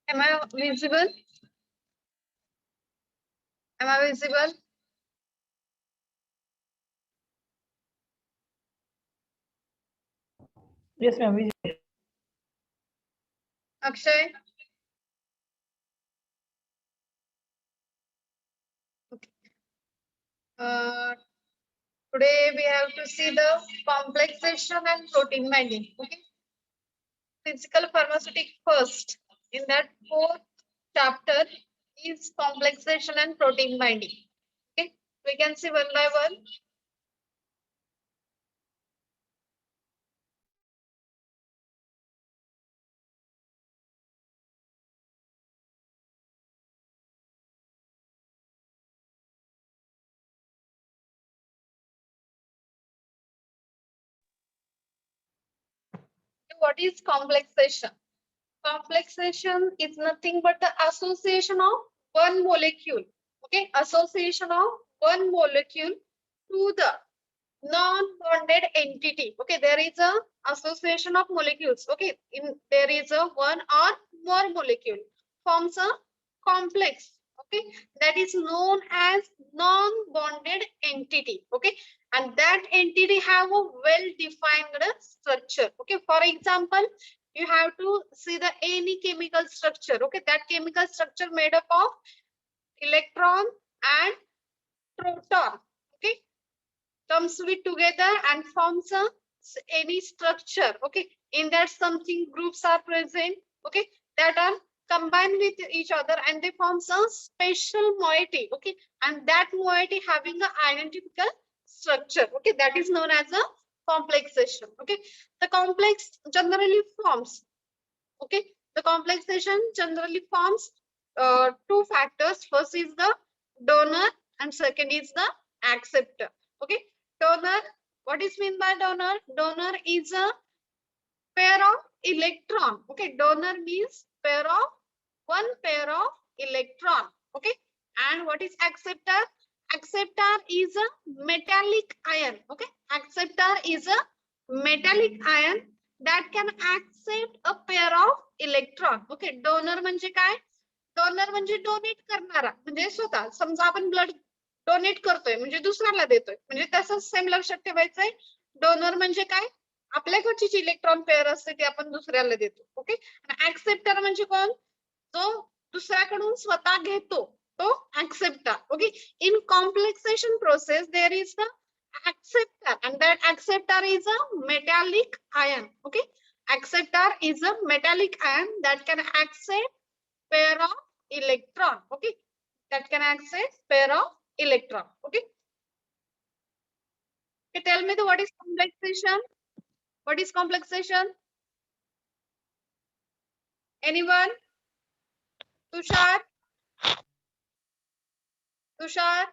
Am I visible? Am I visible? Yes, ma'am. Akshay? Okay. Today we have to see the complexation and protein binding. Okay. Physical pharmaceutic first. In that fourth chapter is complexation and protein binding. Okay. We can see one by one. What is complexation? Complexation is nothing but the association of one molecule. Okay, association of one molecule to the non-bonded entity. Okay, there is a association of molecules. Okay, there is a one or more molecule forms a complex. Okay, that is known as non-bonded entity. Okay, and that entity have a well-defined structure. Okay, for example, you have to see the any chemical structure. Okay, that chemical structure made up of electron and proton. Okay, comes with together and forms a any structure. Okay, in that something groups are present. Okay, that are combined with each other and they forms a special moiety. Okay, and that moiety having an identical structure. Okay, that is known as a complexation. Okay, the complex generally forms. Okay, the complexation generally forms two factors. First is the donor and second is the acceptor. Okay, donor, what is mean by donor? Donor is a pair of electron. Okay, donor means pair of one pair of electron. Okay, and what is acceptor? Acceptor is a metallic ion. Okay, acceptor is a metallic ion that can accept a pair of electron. Okay, donor म्हणजे काय? Donor म्हणजे donate करणारा, म्हणजे स्वतः समजा आपण blood donate करतोय म्हणजे दुसऱ्याला देतोय, म्हणजे तसंच सेम लक्षात ठेवायचंय. डोनर म्हणजे काय? आपल्याकडची जी इलेक्ट्रॉन पेअर असते ती आपण दुसऱ्याला देतो. ओके, आणि ऍक्सेप्टर म्हणजे कोण? जो दुसऱ्याकडून स्वतः घेतो तो acceptor. Okay, in complexation process there is the acceptor and that acceptor is a metallic ion. Okay, acceptor is a metallic ion that can accept pair of electron. Okay, that can accept pair of electron. Okay, okay, tell me the what is complexation? What is complexation? Anyone? Tushar? Tushar?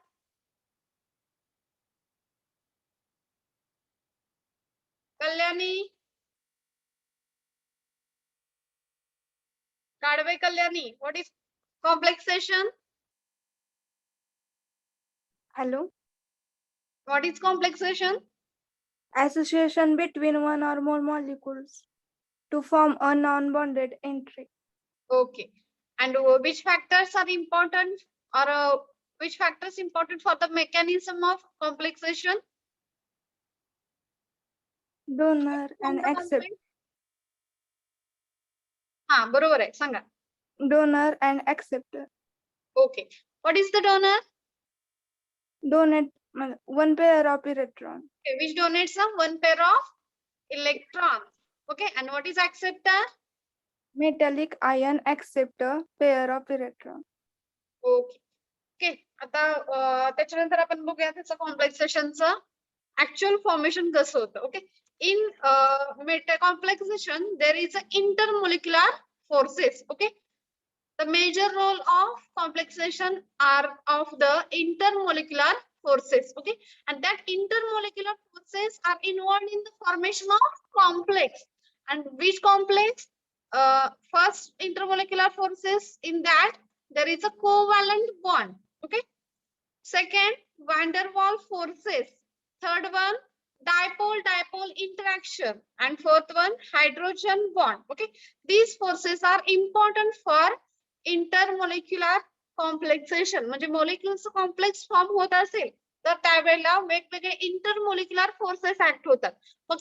Kalyani? Kadve Kalyani, what is complexation? Hello. What is complexation? Association between one or more molecules to form a non-bonded entry. Okay, and which factors are important, or which factors important for the mechanism of complexation? Donor and acceptor. हा बरोबर आहे, सांगा. Donor and acceptor. Okay, what is the donor? Donate one pair of electron. Okay, which donates one pair of electrons. Okay, and what is acceptor? Metallic ion acceptor pair of electron. Okay, okay, आता त्याच्यानंतर आपण बघूया त्याचं कॉम्प्लेक्सेशनचं actual formation कसं होतं. Okay, in complexation there is a intermolecular forces. Okay, the major role of complexation are of the intermolecular forces. Okay, and that intermolecular forces are involved in the formation of complex. And which complex? First intermolecular forces, in that there is a covalent bond. Okay, second van der Waals forces, third one dipole interaction, and fourth one, hydrogen bond. Okay, these forces are important for intermolecular complexation. म्हणजे molecules complex form होत असेल तर त्यावेळेला वेगवेगळे इंटरमोलिक्युलर forces act होतात. मग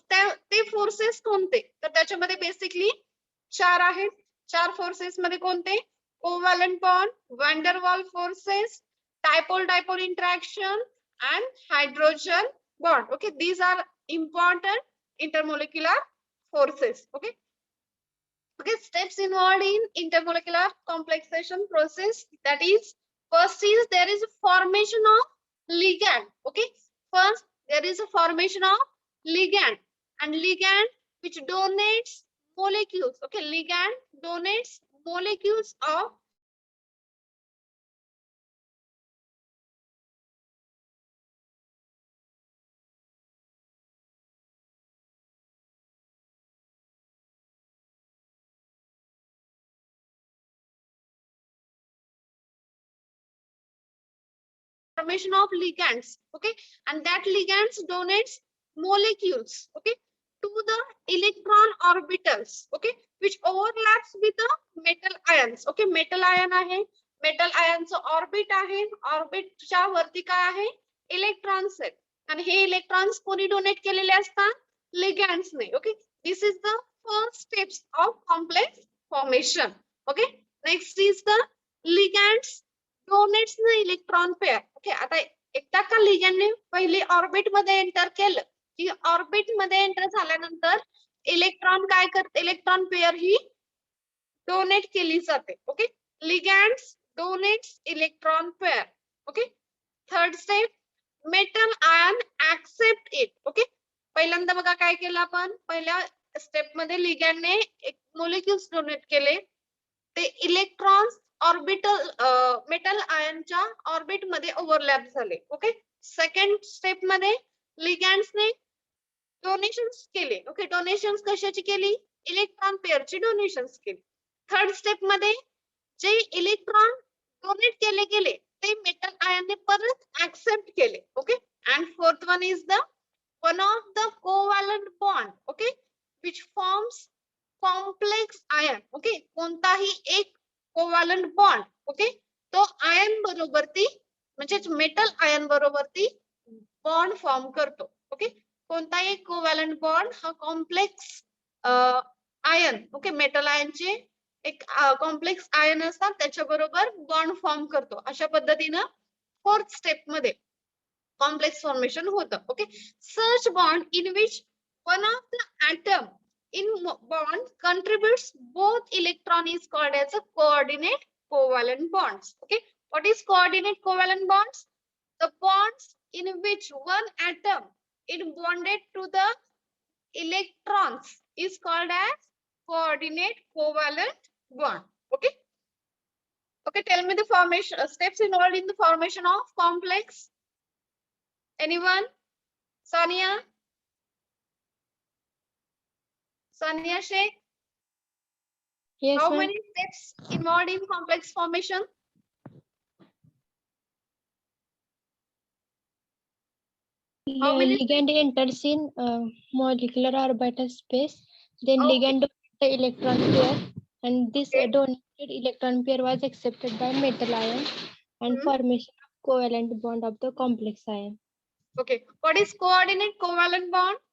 ते forces कोणते, तर त्याच्यामध्ये बेसिकली चार आहेत. चार फोर्सेस मध्ये कोणते, कोव्हॅलंट बॉन्ड, वॅन डर वाल forces, dipole interaction, and hydrogen bond. Okay, these are important intermolecular forces. Okay, steps involved in intermolecular complexation process, that is, first is there is a formation of ligand. Okay, first there is a formation of ligand, and ligand which donates molecules. Okay, ligand donates molecules of formation of ligands. Okay, and that ligands donates molecules, okay, to the electron orbitals, okay, which overlaps with the metal ions. Okay, metal ion आहे, metal ions orbit आहे, orbit च्या वरती काय आहे, electrons आहेत, आणि हे electrons कोणी donate केलेले असतात, ligands ने. Okay, this is the first steps of complex formation. Okay, next is the ligands donates the electron pair. Okay, आता एकदा का लिगँडने पहिले ऑर्बिट मध्ये एंटर केलं की ऑर्बिट मध्ये एंटर झाल्यानंतर इलेक्ट्रॉन काय करते, इलेक्ट्रॉन पेअर ही डोनेट केली जाते. Okay, ligands donates electron pair. Okay, third step, metal ion accept it. Okay, पहिल्यांदा बघा काय केलं आपण, पहिल्या स्टेप मध्ये लिगँडने एक मोलिक्युल्स डोनेट केले, ते इलेक्ट्रॉन्स ऑर्बिटल मेटल आयनच्या ऑर्बिट मध्ये ओव्हरलॅप झाले. ओके, सेकंड स्टेप मध्ये लिगँड्सने डोनेशन्स केले. ओके, डोनेशन्स कशाची केली, इलेक्ट्रॉन पेअरची डोनेशन्स केली. थर्ड स्टेप मध्ये जे इलेक्ट्रॉन डोनेट केले गेले ते मेटल आयनने परत ऍक्सेप्ट केले. Okay, and fourth one is the one of the covalent bond. Okay, which forms complex ion. Okay, कोणताही एक कोव्हॅलंट बॉन्ड, ओके, तो आयन बरोबर ती म्हणजे मेटल आयन बरोबर ती बॉन्ड फॉर्म करतो. ओके, कोणताही कोव्हॅलंट बॉन्ड हा कॉम्प्लेक्स आयन, ओके, मेटल आयनचे एक कॉम्प्लेक्स आयन असतात त्याच्या बरोबर बॉन्ड फॉर्म करतो. अशा पद्धतीनं फोर्थ स्टेप मध्ये कॉम्प्लेक्स फॉर्मेशन होतं. Okay, such bond in which one of the atom in bond contributes both electron is called as a coordinate covalent bonds. Okay, what is coordinate covalent bonds? The bonds in which one atom is bonded to the electrons is called as coordinate covalent bond. Okay, okay, tell me the formation steps involved in the formation of complex. Anyone? Sonia? Sonia Sheikh? Yes, How ma'am. many steps involved in complex formation? How many Ligand enters in molecular orbital space. Then Okay. ligand donates the electron pair, and this Okay. donated electron pair was accepted by metal ion, and Hmm. formation of covalent bond of the complex ion. Okay, what is coordinate covalent bond?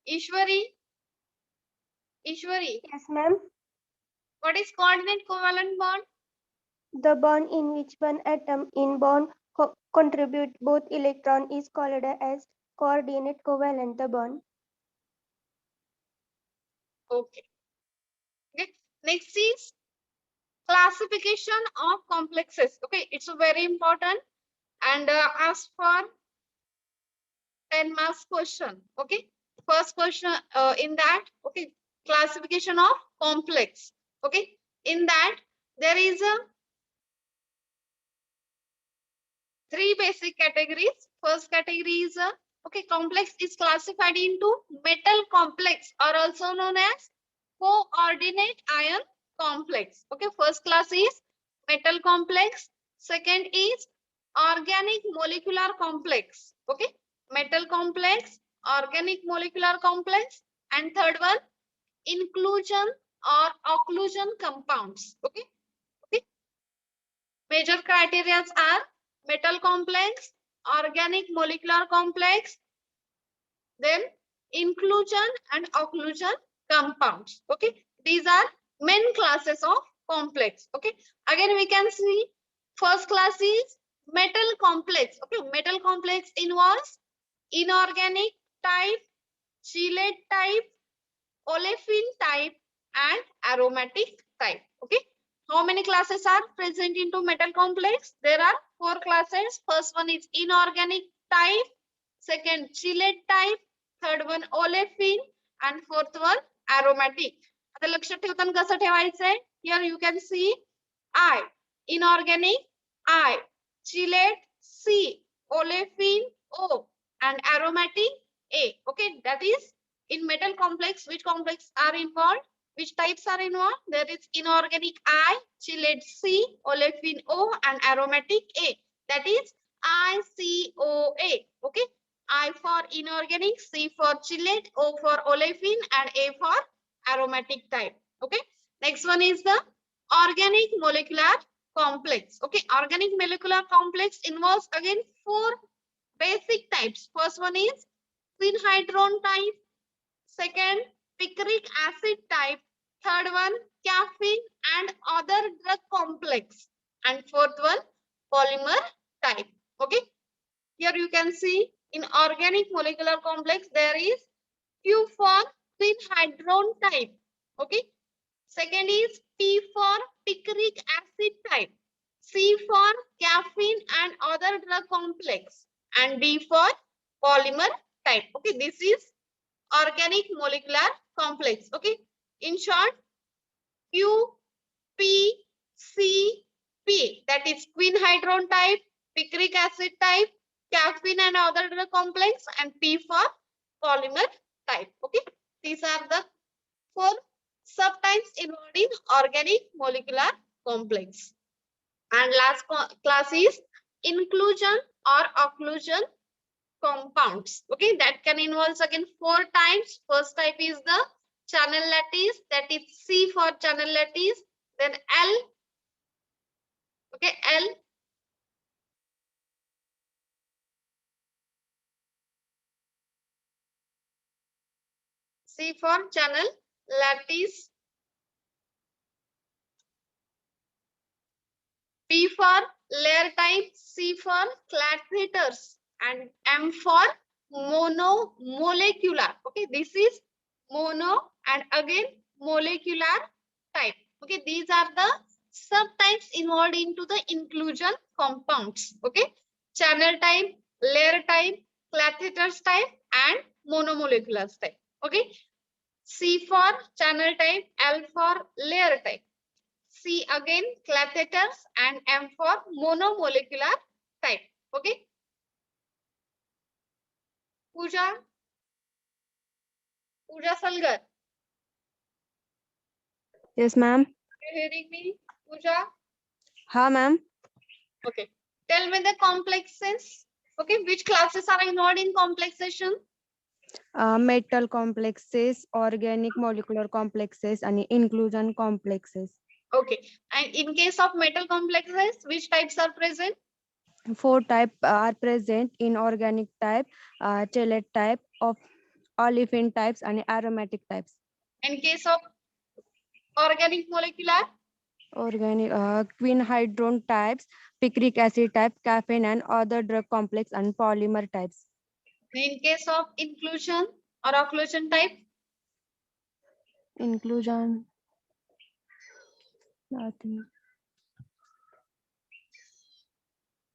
Ishwari? Ishwari, Yes, ma'am. what is coordinate covalent bond? The bond in which one atom in bond contribute both electron is called as coordinate covalent the bond. Okay. Okay. Next is classification of complexes. Okay, it's very important and ask for 10 marks question. Okay, first question in that. Okay, classification of complex. Okay, in that there is a three basic categories. First category is okay, complex is classified into metal complex or also known as coordinate ion complex. Okay, first class is metal complex. Second is organic molecular complex. Okay, metal complex, organic molecular complex, and third one, inclusion or occlusion compounds. Okay, okay. Major criteria are metal complex, organic molecular complex, then inclusion and occlusion compounds. Okay, these are main classes of complex. Okay, again we can see first class is metal complex. Okay, metal complex involves inorganic type, chelate type, olefin type, and aromatic type. Okay, how many classes are present into metal complex? There are 4 classes. First one is inorganic type, second chelate type, third one olefin, and fourth one aromatic. आता लक्षात ठेवताना कसं ठेवायचंय? Here you can see I, inorganic I, chelate C, olefin O, and aromatic A. Okay, that is in metal complex. Which complex are involved? Which types are involved? There is inorganic I, chelate C, olefin O, and aromatic A. That is ICOA. Okay, I for inorganic, C for chelate, O for olefin, and A for aromatic type. Okay, next one is the organic molecular complex. Okay, organic molecular complex involves again 4 basic types. First one is synhydrone type, second picric acid type, third one caffeine and other drug complex, and fourth one polymer type. Okay, here you can see in organic molecular complex there is Q for synhydrone type. Okay, second is P for picric acid type, C for caffeine and other drug complex, and D for polymer type. Okay, this is organic molecular complex. Okay, in short, Q, P, C, P, that is quinhydrone type, picric acid type, caffeine and other drug complex, and P for polymer type. Okay, these are the 4 subtypes involved in organic molecular complex. And last class is inclusion or occlusion compounds. Okay, that can involve again 4 types. First type is the channel lattice, that is C for channel lattice, then L. Okay, L. C for channel lattice, P for layer type, C for clatheters, and M for monomolecular. Okay, this is mono and again molecular type. Okay, these are the subtypes involved into the inclusion compounds. Okay, channel type, layer type, clatheters type, and monomolecular type. Okay, C for channel type, L for layer type, C again clatheters, and M for monomolecular type. Okay, Pooja Salgar, Yes, ma'am. are you hearing me, Pooja? Ha, ma'am. Okay, tell me the complexes. Okay, which classes are involved in complexation? Metal complexes, organic molecular complexes, and inclusion complexes. Okay, and in case of metal complexes, which types are present? 4 types are present: inorganic type, chelate type, of olefin types, and aromatic types. In case of organic molecular, Organic quinhydrone types, picric acid type, caffeine and other drug complex, and polymer types. in case of inclusion or occlusion type, Inclusion. Nothing.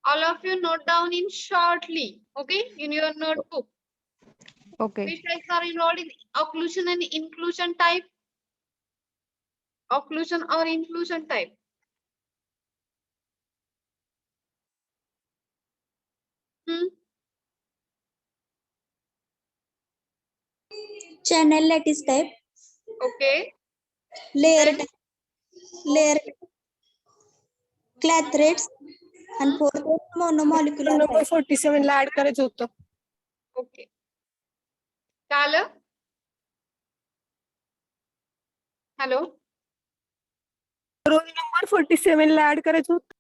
all of you note down in shortly. Okay, in your notebook. Okay. Which types are involved in occlusion and inclusion type? Occlusion or inclusion type? Channel lattice type, Okay. layer Then, type, layer clathreds, आणि fourth मोनोमॉलिक्युलर number 47 ला add करायचं होतं. Okay, कळलं? Hello, roll number 47 ला add करायचं होतं.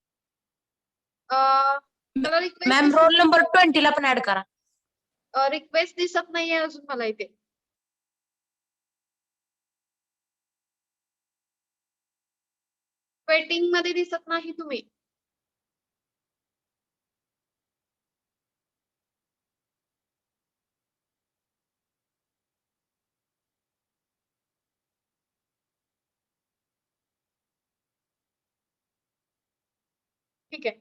Ma'am roll number 20 ला पण add करा. Request दिसत नाहीये अजून मला इथे. वेटिंग मध्ये दिसत नाही तुम्ही. ठीक आहे.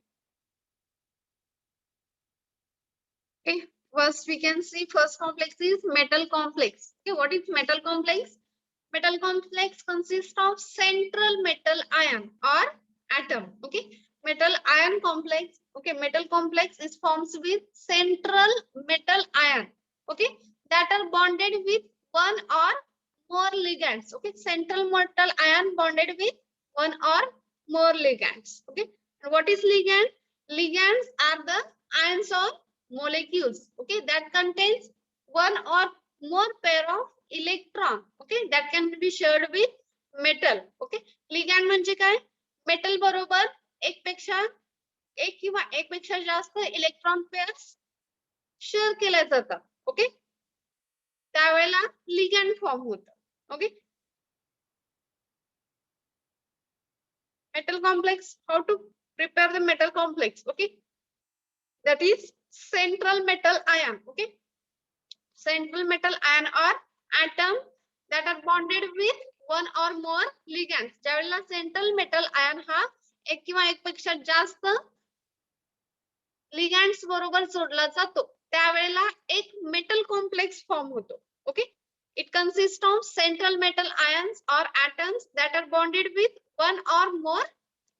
Okay, first we can see first complex is metal complex. Okay, what is metal complex? Metal complex consists of central metal ion or atom. Okay, metal ion complex. Okay, metal complex is formed with central metal ion. Okay, that are bonded with one or more ligands. Okay, central metal ion bonded with one or more ligands. Okay, and what is ligand? Ligands are the ions or molecules, okay, that contains one or more pair of electron, okay, that can be shared with metal. Okay, ligand म्हणजे काय? Metal बरोबर एक किंवा एकपेक्षा जास्त electron pairs share केल्या जातात. Okay, त्यावेळेला ligand form होतं. Okay, metal complex, how to prepare the metal complex? Okay, that is central metal ion. Okay, central metal ion or atom that are bonded with one or more ligands. ज्यावेळेला central metal ion हा एक किंवा एकपेक्षा जास्त ligands बरोबर जोडला जातो, त्यावेळेला एक metal complex फॉर्म होतो. Okay, it consists of central metal ions or atoms that are bonded with one or more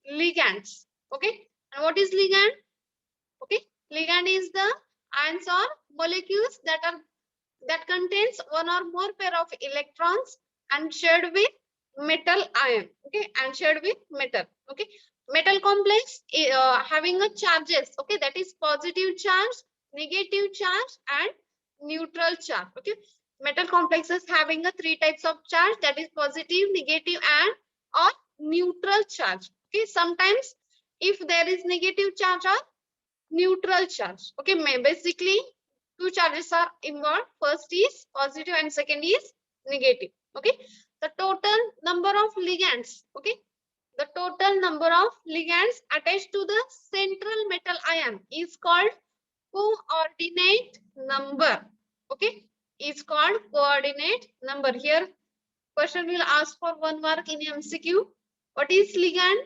ligands. Okay, and what is ligand? Okay, ligand is the ions or molecules that contains one or more pair of electrons and shared with metal ion. Okay, and shared with metal. Okay, metal complex having a charges. Okay, that is positive charge, negative charge and neutral charge. Okay, metal complexes having a three types of charge, that is positive, negative and or neutral charge. Okay, sometimes if there is negative charge or neutral charge. Okay, basically two charges are involved. First is positive and second is negative. Okay, the total number of ligands. Okay, the total number of ligands attached to the central metal ion is called coordinate number. Okay, is called coordinate number. Here question will ask for 1 mark in MCQ. What is ligand?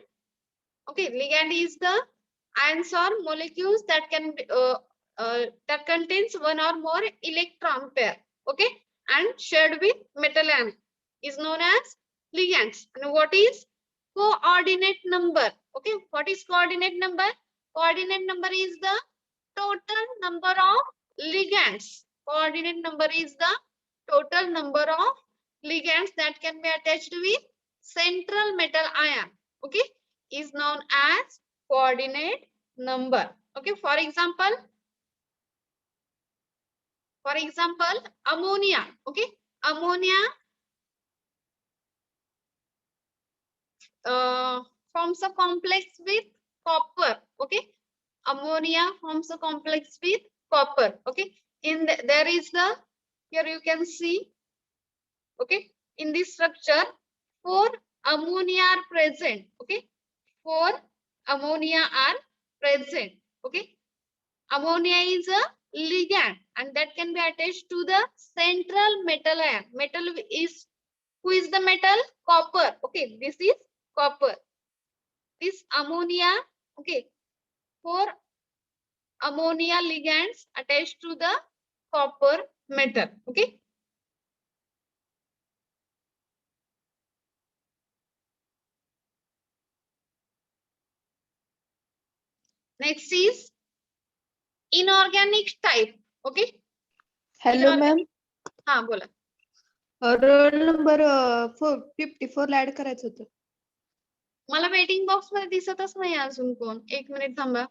Okay, ligand is the ions or molecules that can be, that contains one or more electron pair. Okay, and shared with metal ion is known as ligands. And what is coordinate number? Okay, what is coordinate number? Coordinate number is the total number of ligands. Coordinate number is the total number of ligands that can be attached with central metal ion. Okay, is known as coordinate number. Okay, for example, ammonia. Okay, ammonia forms a complex with copper. Okay, ammonia forms a complex with copper. Okay, there is the, here you can see. Okay, in this structure 4 ammonia are present. Okay, 4 ammonia are present. Okay, ammonia is a ligand and that can be attached to the central metal ion. Metal is, who is the metal? Copper. Okay, this is copper. This ammonia, okay, 4 ammonia ligands attached to the copper metal. Okay, next is inorganic type. Okay, hello ma'am, हा बोला. Roll number 54 ला add करायचं होतं. मला waiting box मध्ये दिसतच नाही अजून कोण. 1 मिनिट थांबा.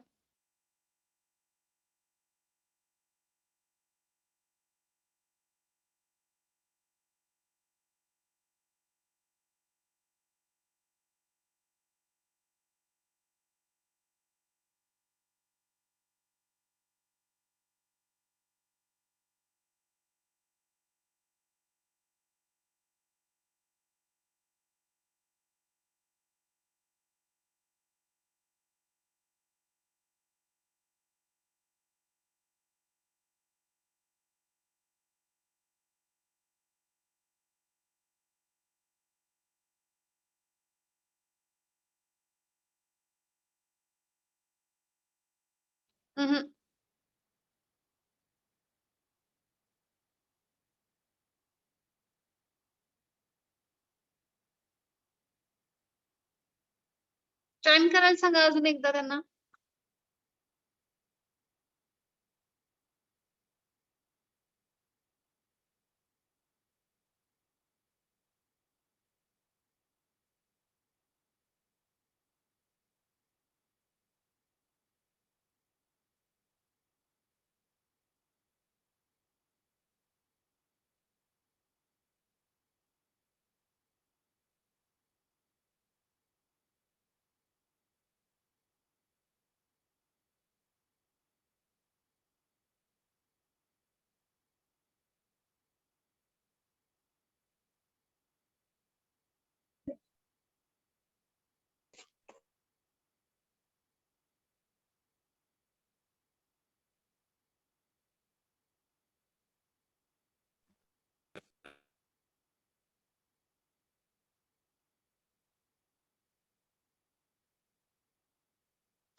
हम्म. जॉईन करायला सांगा अजून एकदा त्यांना.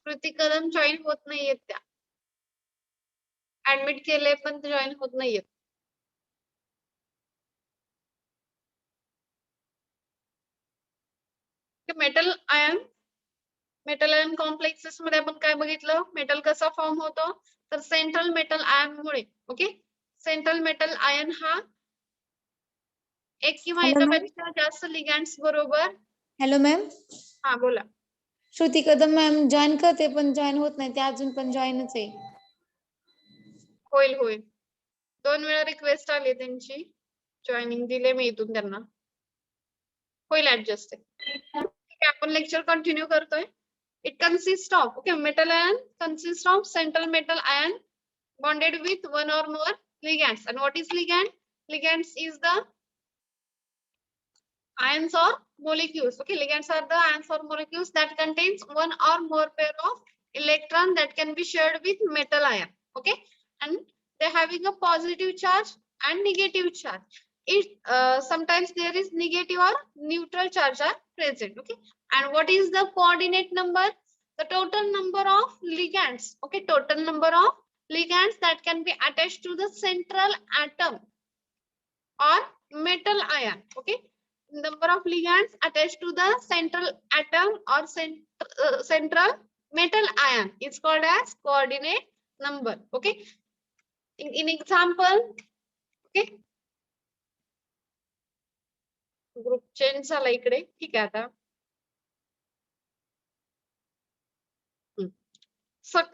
कृती कदम जॉईन होत नाहीयेत त्या. ऍडमिट केले पण ते जॉईन होत नाहीयेत. मेटल आयन कॉम्प्लेक्सेस मध्ये आपण काय बघितलं, मेटल कसा फॉर्म होतो, तर सेंट्रल मेटल आयन मुळे. ओके, सेंट्रल मेटल आयन हा एक किंवा Hello, ma'am. एकापेक्षा जास्त लिगँड्स बरोबर. Hello ma'am. हा बोला. श्रुती कदम मॅम जॉईन करते पण जॉईन होत नाही, ते अजून पण जॉईनच आहे. होईल होईल. 2 वेळा रिक्वेस्ट आली त्यांची, जॉईनिंग दिले मी इथून त्यांना. होईल ऍडजस्ट. आपण लेक्चर कंटिन्यू करतोय. It consist of, okay, metal ion consist of central metal ion bonded with one or more ligands. And what is ligand? Ligands is the ions or molecules. Okay, ligands are the ions or molecules that contains one or more pair of electron that can be shared with metal ion. Okay, and they're having a positive charge and negative charge. It sometimes there is negative or neutral charge are present. Okay, and what is the coordinate number? The total number of ligands. Okay, total number of ligands that can be attached to the central atom or metal ion. Okay, number of ligands attached to the central atom or central metal ion is called as coordinate number. Okay, in example, okay, group change झाला इकडे. ठीक आहे आता.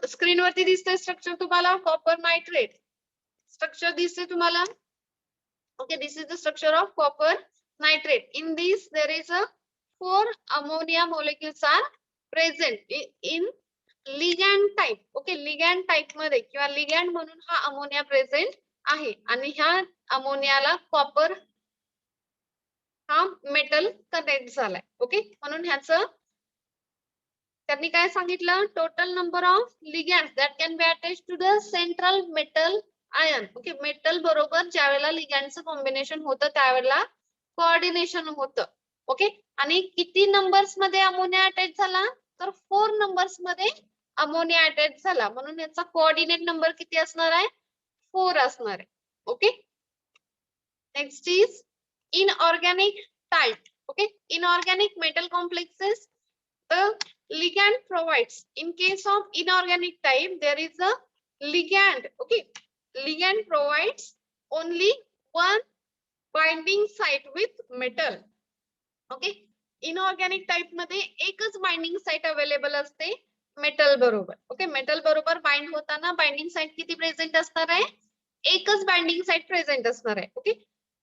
Screen वरती दिसतंय structure तुम्हाला, copper nitrate structure दिसते तुम्हाला. Okay, this is the structure of copper nitrate. In this, there is a 4 ammonia molecules are present in ligand type. Okay, ligand type मध्ये किंवा ligand म्हणून हा अमोनिया प्रेझेंट आहे आणि ह्या अमोनियाला कॉपर हा मेटल कनेक्ट झालाय. ओके, म्हणून ह्याचं त्यांनी काय सांगितलं, total number of ligands that can be attach to the central metal ion. Okay, metal बरोबर ज्या वेळेला लिगॅन्डचं कॉम्बिनेशन होतं त्यावेळेला कोऑर्डिनेशन होतं. ओके, आणि किती नंबर्स मध्ये अमोनिया अटॅच झाला, तर 4 नंबर्स मध्ये अमोनिया अटॅच झाला, म्हणून याचा कोऑर्डिनेट नंबर किती असणार आहे, 4 असणार आहे. Okay, next is inorganic type. Okay, inorganic metal complexes, the ligand provides, in case of inorganic type there is a ligand. Okay, ligand provides only one binding site with metal. Okay, inorganic type मध्ये एकच binding site available असते metal बरोबर. Okay, metal बरोबर bind होताना binding site किती present असणार आहे? एकच बाइंडिंग साइट प्रेझेंट असणार आहे. Okay,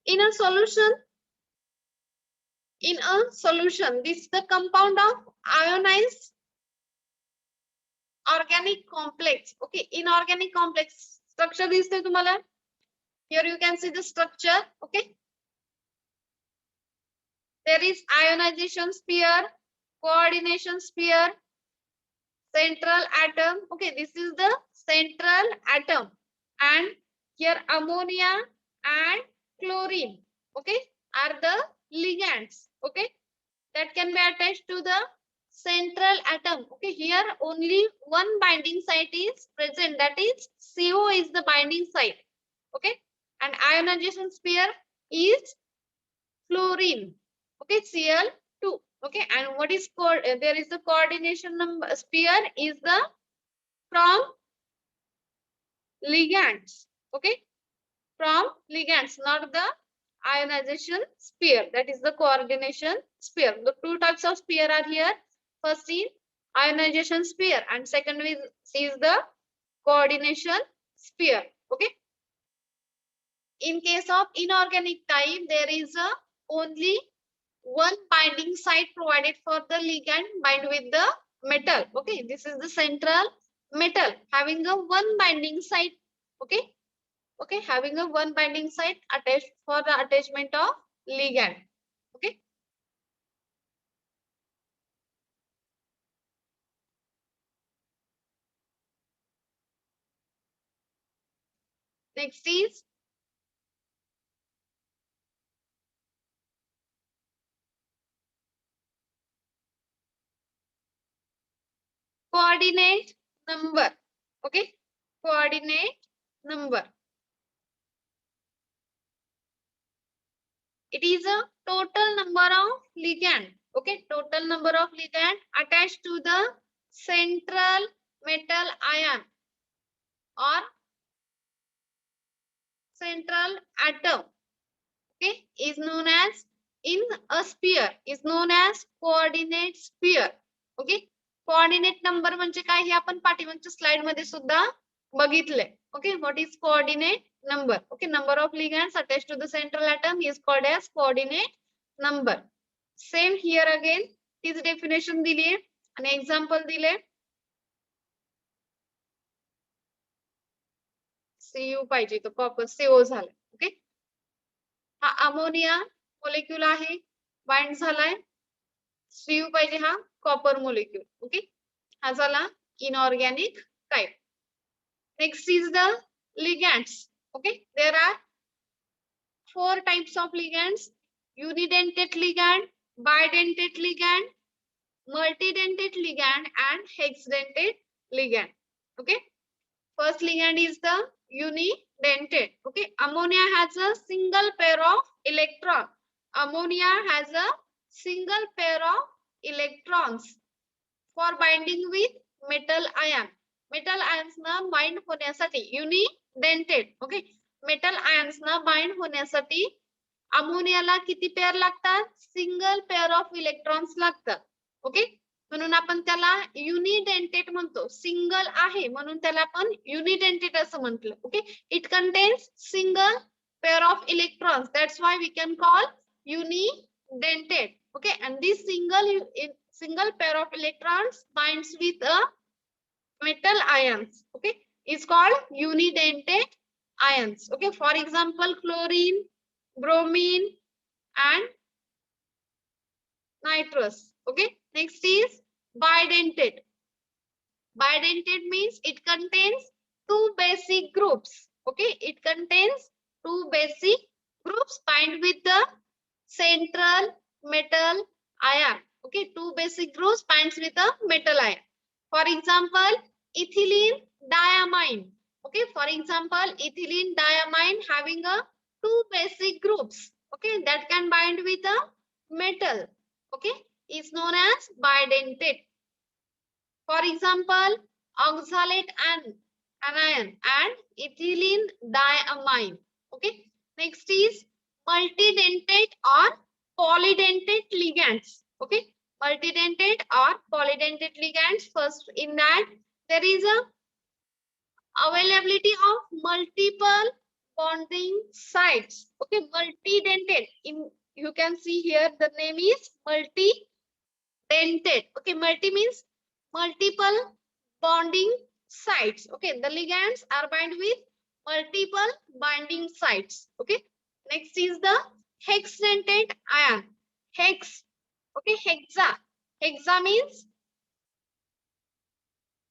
in a solution this is the compound of ionized organic complex. Okay, inorganic complex structure दिसते तुम्हाला. Here you can see the structure. Okay, there is ionization sphere, coordination sphere, central atom. Okay, this is the central atom, and here ammonia and chlorine, okay, are the ligands. Okay, that can be attached to the central atom. Okay, here only one binding site is present, that is CO is the binding site. Okay, and ionization sphere is fluorine. Okay, Cl2. Okay, and what is called there is the coordination number sphere is the from ligands. Okay, from ligands, not the ionization sphere. That is the coordination sphere. The two types of sphere are here. First is ionization sphere and second is the coordination sphere. Okay, in case of inorganic type, there is a only one binding site provided for the ligand bind with the metal. Okay, this is the central metal having a one binding site. Okay, okay, having a one binding site attached for the attachment of ligand. Okay, next is coordinate number. Okay, coordinate number. It is a total number of ligand. Okay, total number of ligand attached to the central metal ion or central atom. Okay, is known as in a sphere is known as coordinate sphere. Okay, coordinate number म्हणजे काय हे आपण पाठीमागच्या slide मध्ये सुद्धा बघितले. Okay, what is coordinate number? Okay, number of ligands attached to the central atom is called as coordinate number. Same here again, तीच definition दिली आहे आणि example दिले. Cu पाहिजे तो कॉपर CO झाला. ओके, हा अमोनिया मोलेक्यूल आहे, बाइंड झालाय. Cu पाहिजे हा कॉपर मोलेक्यूल. ओके, हा झाला inorganic type. Next is the ligands. Okay, there are 4 types of ligands: unidentate ligand, bidentate ligand, multidentate ligand, and hexadentate ligand. Okay, first ligand is the unidentate. Okay, ammonia has a single pair of electron. Ammonia has a single pair of electrons for binding with metal ion. Metal ions ना bind होण्यासाठी unidentate. Okay, metal ions ना bind होण्यासाठी अमोनियाला किती pair लागतात? Single pair of electrons लागतात. Okay, म्हणून आपण त्याला युनिडेंटेट म्हणतो. सिंगल आहे म्हणून त्याला आपण युनिडेंटेट असं म्हटलं. Okay, it contains single pair of electrons, that's why we can call unidentate. Okay, and this single pair of electrons binds with a metal ions. Okay, is called unidentate ions. Okay, for example, chlorine, bromine, and nitrous. Okay, next is bidentate. Bidentate means it contains 2 basic groups. Okay, it contains 2 basic groups bind with the central metal ion. Okay, 2 basic groups binds with a metal ion. For example, ethylene diamine. Okay, for example, ethylene diamine having a 2 basic groups. Okay, that can bind with a metal. Okay, is known as bidentate. For example, oxalate anion and ethylene diamine. Okay, next is multidentate or polydentate ligands. Okay, multidentate or polydentate ligands. First, in that there is a availability of multiple bonding sites. Okay, multidentate. In you can see here the name is multidentate. Okay, multi means multiple bonding sites. Okay, the ligands are bound with multiple binding sites. Okay, next is the hexadentate ion. Hex. Okay, hexa. Hexa means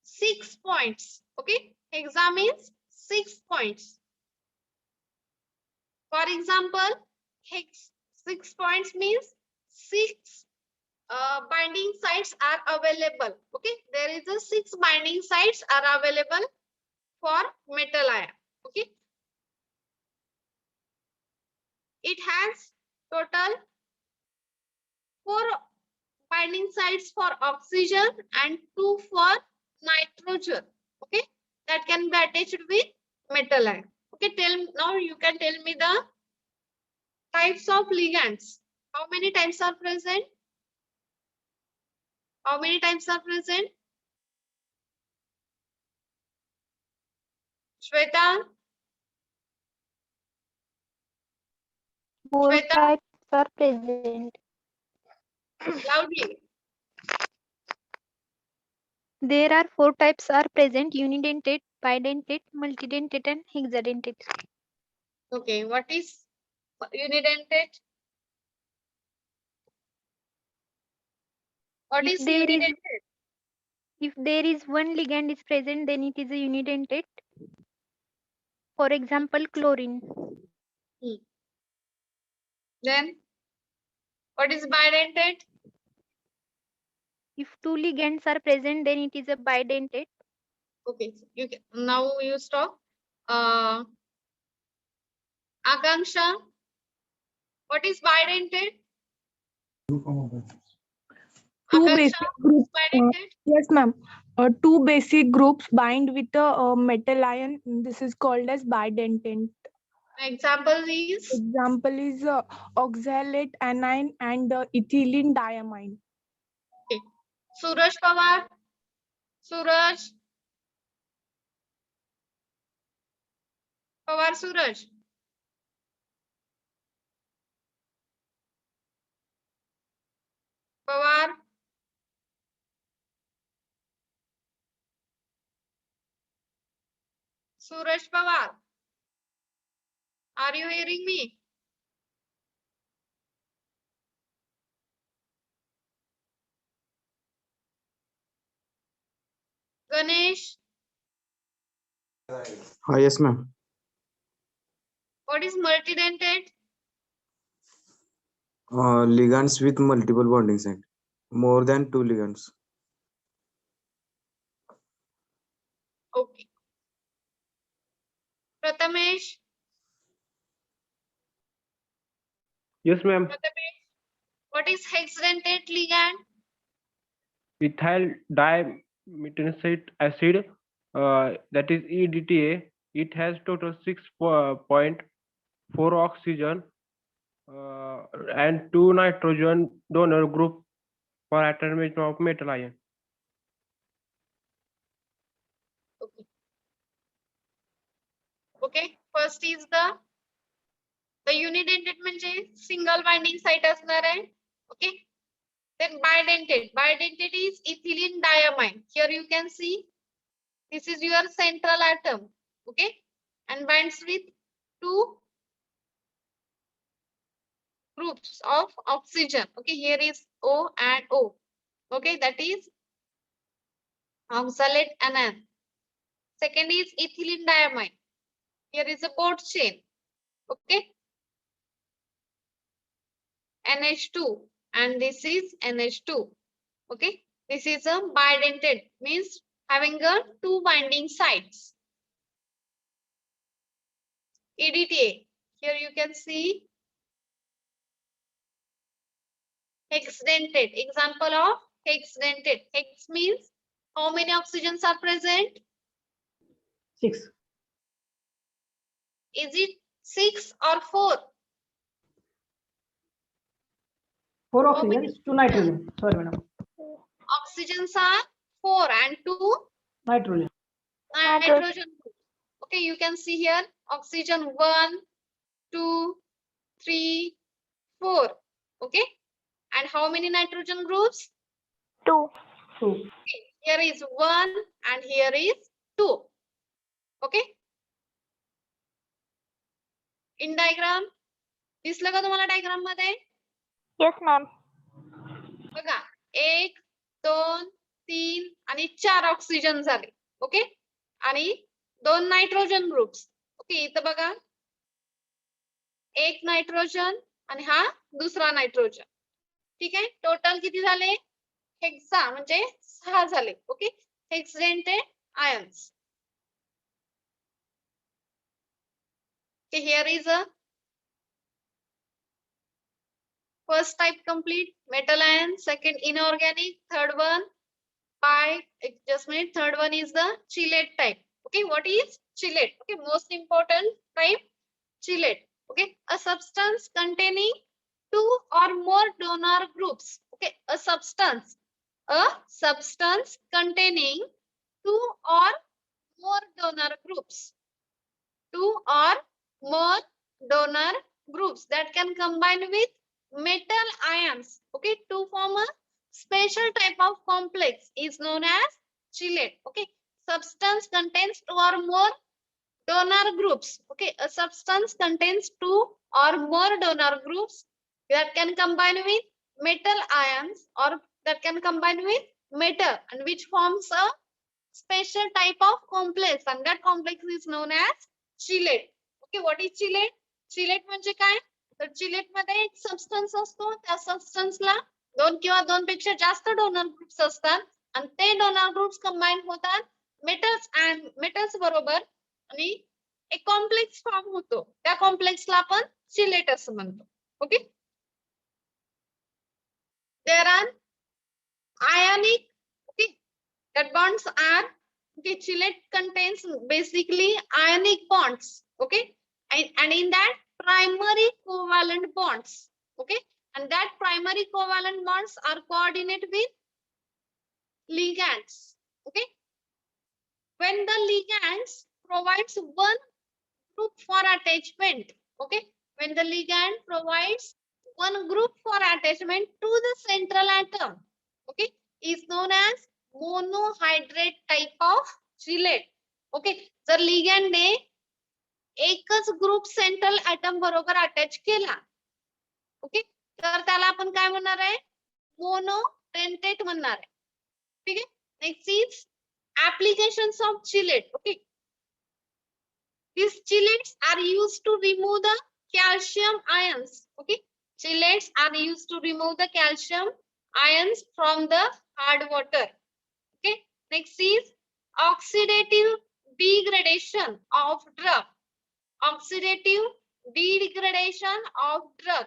6 points. Okay, hexa means 6 points. For example, hex 6 points means 6 binding sites are available. Okay, there is a 6 binding sites are available for metal ion. Okay, it has total 4 binding sites for oxygen and 2 for nitrogen. Okay, that can be attached with metal ion. Okay, now you can tell me the types of ligands. How many types are present? How many types are present? Shweta? Four Shweta, types are present. loudly. There are 4 types are present: unidentate, bidentate, multidentate, and hexadentate. Okay, what is unidentate? What If is there is unidentate? if there is one ligand is present, then it is a unidentate. For example, chlorine. Then what is bidentate? If 2 ligands are present, then it is a bidentate. Okay, you can, now you stop. Akanksha, what is bidentate? Two Akanksha, basic what is groups. bidentate? Yes, ma'am. Two basic groups bind with a metal ion. This is called as bidentate. Example is Example is oxalate anion and ethylene diamine. okay. Suraj Pawar. Suraj. Pawar Suraj. Pawar. Suraj Pawar. Are you hearing me? Ganesh, Yes, ma'am. what is multidentate? Ligands with multiple bonding site. More than 2 ligands. Okay. Prathamesh, Yes, ma'am. Prathamesh, what is hexadentate ligand? Ethyl dimethansate acid, that is EDTA. It has total 6.4 oxygen and 2 nitrogen donor group for atomization of metal ion. Okay. Okay. First is the unidentate म्हणजे single binding site असणार आहे. Okay. Then bidentate. Bidentate is ethylene diamine. Here you can see this is your central atom. Okay. And binds with 2 groups of oxygen. Okay. Here is O and O. Okay. That is oxalate anion. Second is ethylene diamine. Here is a port chain. Okay. NH2 and this is NH2. Okay. This is a bidentate, means having a 2 binding sites. EDTA. Here you can see hexadentate. Example of hexadentate. Hex means how many oxygens are present? 6. Is it 6 or 4? 4 How oxygen, many 2 nitrogen. Sorry, madam. oxygens are 4 and 2 Nitrogen. nitrogen group. Okay, you can see here oxygen 1, 2, 3, 4. Okay, and how many nitrogen groups? 2. 2. Okay, here is 1 and here is 2. Okay, in diagram दिसलं का तुम्हाला diagram मध्ये? Yes, ma'am. बघा 1, 2, 3 आणि 4 oxygen झाले. Okay, आणि 2 nitrogen groups. Okay, इथं बघा 1 नायट्रोजन आणि हा दुसरा नायट्रोजन. ठीक आहे, टोटल किती झाले? हेक्सा म्हणजे 6 झाले. Okay, hexadentate ions. Okay, here is a first type complete, metal ion, second inorganic, third one just minute, third one is the chelate type. Okay, what is chelate? Okay, most important type, chelate. Okay, a substance containing 2 or more donor groups. Okay, a substance containing 2 or more donor groups. 2 or more donor groups that can combine with metal ions, okay, to form a special type of complex is known as chelate. Okay, substance contains 2 or more donor groups. Okay, a substance contains 2 or more donor groups that can combine with metal ions or that can combine with metal and which forms a special type of complex, and that complex is known as chelate. Okay, what is chelate? Chelate म्हणजे काय? तर chelate मध्ये एक substance असतो, त्या सबस्टन्सला 2 किंवा 2 पेक्षा जास्त डोनर ग्रुप्स असतात आणि ते डोनर ग्रुप्स कंबाईन होतात मेटल्स बरोबर आणि एक कॉम्प्लेक्स फॉर्म होतो. त्या कॉम्प्लेक्सला आपण चिलेट असं म्हणतो. Okay, there are ionic, okay, that bonds are, okay, chelate contains basically ionic bonds. Okay, and in that primary covalent bonds. Okay, and that primary covalent bonds are coordinated with ligands. Okay, when the ligands provides one group for attachment. Okay, when the ligand provides one group for attachment to the central atom, okay, is known as monohydrate type of chelate. Okay, जर ligand ने एकच group central atom बरोबर attach केला, okay, तर त्याला आपण काय म्हणणार आहे? मोनोटेंटेट म्हणणार आहे. ठीक आहे, next is applications of chelate. Okay, these chelates are used to remove the calcium ions. Okay, chelates are used to remove the calcium ions from the hard water. Okay, next is oxidative degradation of drug. Oxidative degradation of drug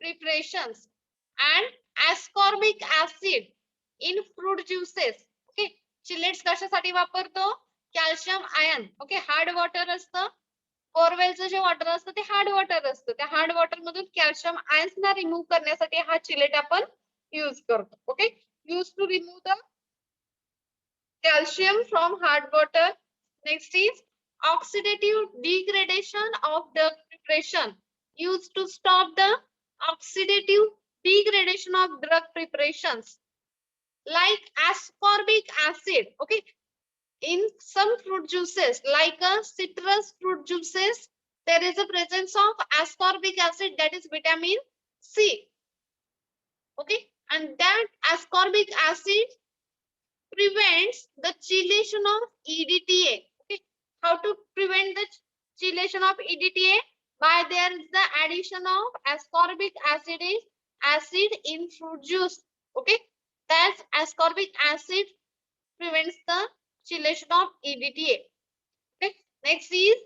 preparations and ascorbic acid in fruit juices. Okay, chelates कशासाठी वापरतो? Calcium ion. Okay, hard water असतं, बोरवेलचं जे water असतं ते hard water असतं. त्या hard water मधून calcium ions ना remove करण्यासाठी हा चिलेट आपण यूज करतो. Okay, use to remove the calcium from hard water. Next is oxidative degradation of drug preparation, used to stop the oxidative degradation of drug preparations like ascorbic acid. Okay, in some fruit juices like citrus fruit juices, there is a presence of ascorbic acid, that is vitamin C. Okay, and that ascorbic acid prevents the chelation of EDTA. Okay, how to prevent the chelation of EDTA? By there is the addition of ascorbic acid in fruit juice. Okay, that ascorbic acid prevents the chelation of EDTA. Okay, next is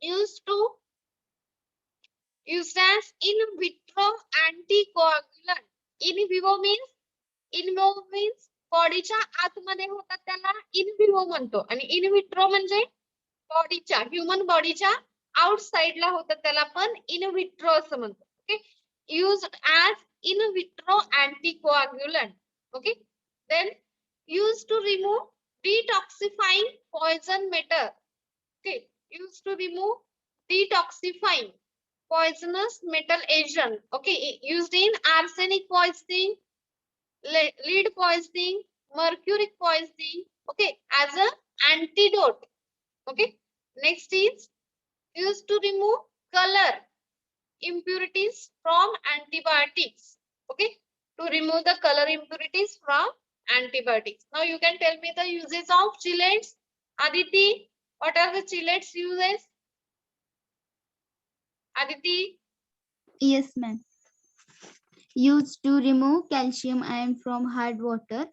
used as in vitro anticoagulant. In vivo means बॉडीच्या आतमध्ये होतात त्याला in vivo म्हणतो, आणि in vitro म्हणजे बॉडीच्या human बॉडीच्या आउटसाइडला होतात त्याला आपण in vitro असं म्हणतो. Okay, used as in vitro anticoagulant. Okay. Then used to remove detoxifying poison matter. Okay. Used to remove detoxifying poisonous metal agent. Okay. Used in arsenic poisoning, lead poisoning, mercury poisoning. Okay. As an antidote. Okay. Next is used to remove color impurities from antibiotics. Okay, to remove the color impurities from antibiotics. Now you can tell me the uses of chelates. Aditi, what are the chelates uses? Aditi, Yes, ma'am. Used to remove calcium ion from hard water.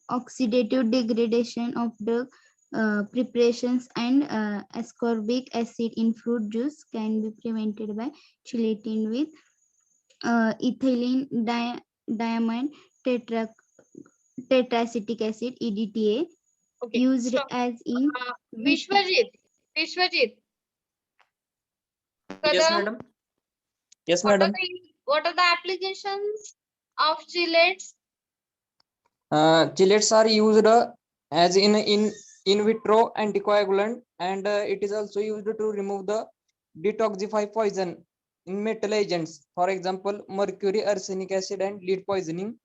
Oxidative degradation of the preparations and ascorbic acid in fruit juice can be prevented by chelating with ethylene diamine tetracetic acid EDTA okay. used So, as in Vishwajit, Yes, Kadam, madam. Yes, what are madam. what are the applications of chelates? Chelates are used as in vitro anticoagulant, and it is also used to remove the detoxify poison in metal agents, for example, mercury, arsenic acid, and lead poisoning.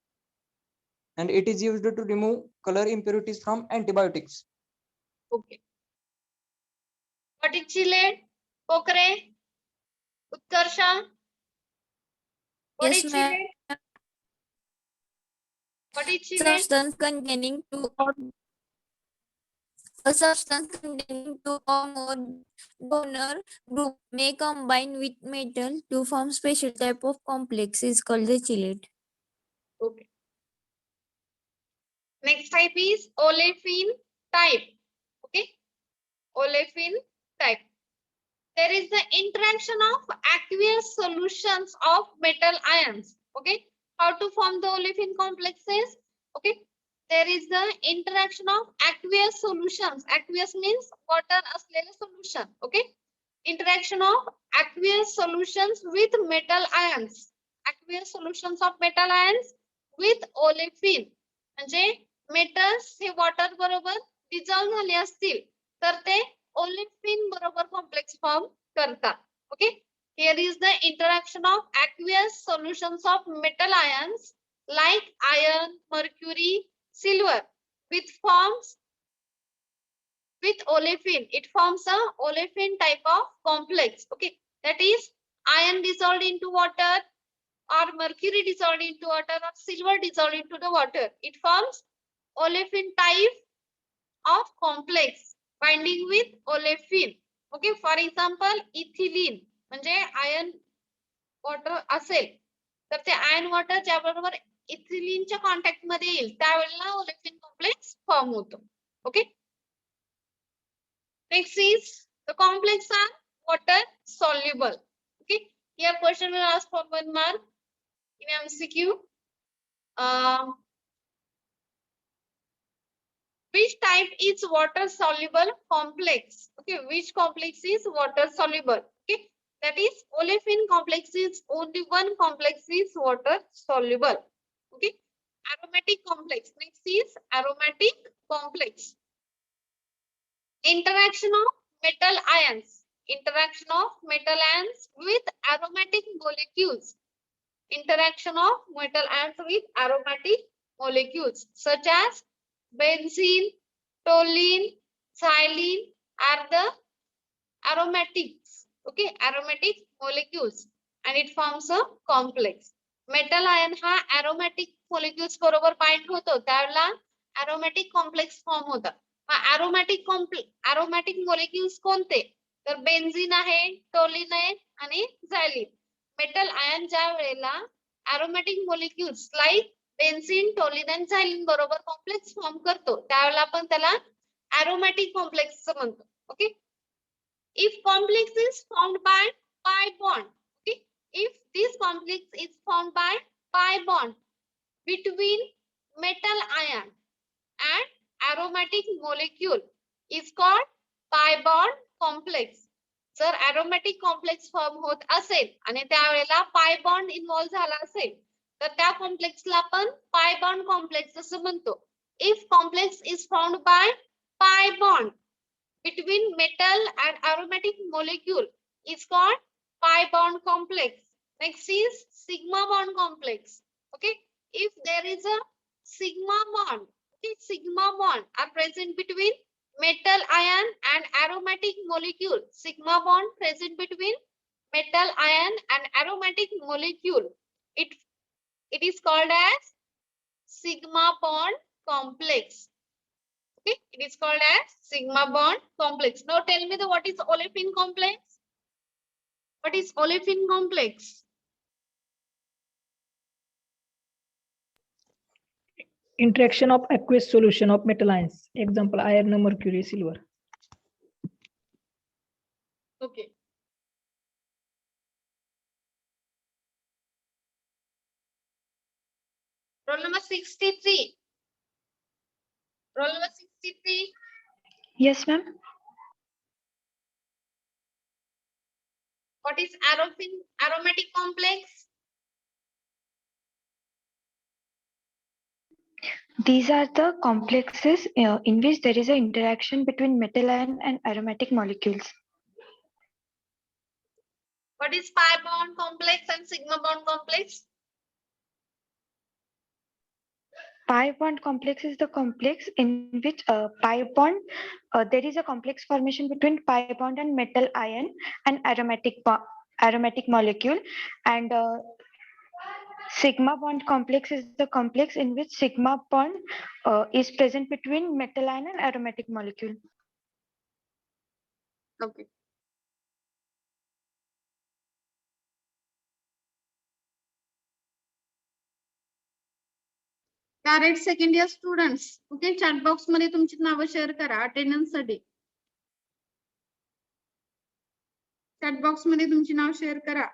And it is used to remove color impurities from antibiotics. Okay. What is chelate? Kokre, Utkarsha. What Yes, is ma'am. chelate? What is chelate? Substance containing two or a substance containing two or more donor group may combine with metal to form special type of complex is called the chelate. Okay. Next type is olefin type. Okay. Olefin type. There is the interaction of aqueous solutions of metal ions. Okay. How to form the olefin complexes? Okay. There is the interaction of aqueous solutions. Aqueous means water asleले solution. Okay. Interaction of aqueous solutions with metal ions. Aqueous solutions of metal ions with olefin. म्हणजे metals हे water बरोबर dissolve झाले असतील तर ते olefin बरोबर complex form करतात. Okay, here is the interaction of aqueous solutions of metal ions like iron, mercury, silver with olefin. It forms a olefin type of complex. Okay, that is iron dissolved into water or mercury dissolved into water or silver dissolved into the water. It forms olefin type of complex binding with olefin. Okay, for example, ethylene म्हणजे ion water असेल तर ते ion water ज्या बरोबर इथिलीनच्या contact मध्ये येईल त्यावेळेला olefin complex form होतो. Okay, next is the complex are water soluble. Okay, here question will ask for 1 mark in MCQ. Which type is water soluble complex? Okay, which complex is water soluble? Okay, that is olefin complex is only one complex is water soluble. Okay, aromatic complex. Next is aromatic complex. Interaction of metal ions. Interaction of metal ions with aromatic molecules. Interaction of metal ions with aromatic molecules such as benzene, toluene, xylene are the aromatics. Okay, aromatic molecules, and it forms a complex. Metal ion हा aromatic molecules बरोबर bind होतो त्यावेळेला aromatic complex form होतं. aromatic molecules कोणते तर benzene आहे, toluene आहे आणि xylene. मेटल आयन ज्या वेळेला aromatic molecules like benzene, toluene आणि xylene बरोबर कॉम्प्लेक्स फॉर्म करतो त्यावेळेला आपण त्याला aromatic complex म्हणतो. Okay, if complex is formed by pi bond, okay, if this complex is formed by pi bond between metal ion and aromatic molecule is called pi bond complex. जर aromatic complex form होत असेल आणि त्यावेळेला pi bond involve झाला असेल तर त्या कॉम्प्लेक्सला आपण pi bond complex असं म्हणतो. If complex is formed by pi bond between metal and aromatic molecule is called pi bond complex. Next is sigma bond complex. Okay, if there is a sigma bond, okay, sigma bond are present between metal ion and aromatic molecule. Sigma bond present between metal ion and aromatic molecule. It is called as sigma bond complex. Okay, it is called as sigma bond complex. Now tell me what is olefin complex? What is olefin complex? Interaction of aqueous solution of metal ions. Example, iron, mercury, silver. Okay. Roll number 63. Roll number 63. Yes, ma'am. What is aromatic complex? These are the complexes in which there is an interaction between metal ion and aromatic molecules. What is pi bond complex and sigma bond complex? Pi bond complex is the complex in which pi bond, there is a complex formation between pi bond and metal ion and aromatic molecule, and sigma bond complex is the complex in which sigma bond is present between metal ion and aromatic molecule. Okay. Direct second year students, okay, chat box मध्ये तुमची नावं share करा attendance साठी. Chat box मध्ये तुमची नाव share करा.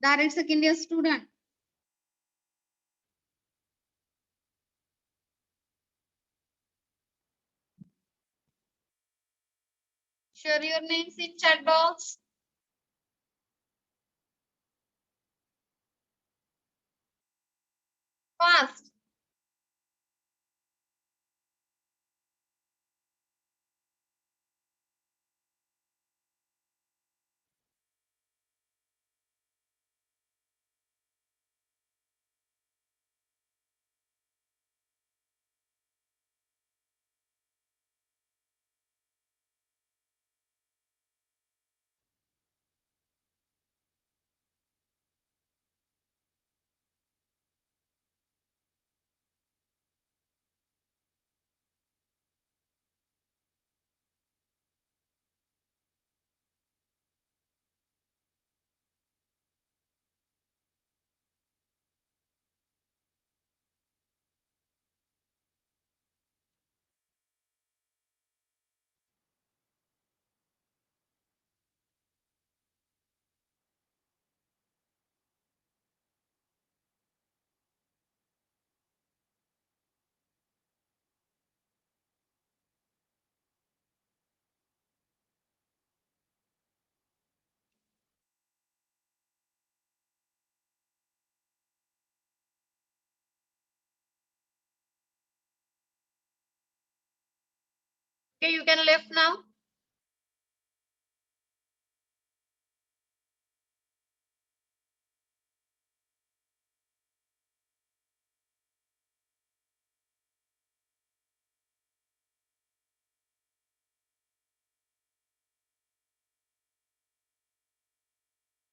Direct second year student. Share your names in chat box. Fast. Okay, you can left now.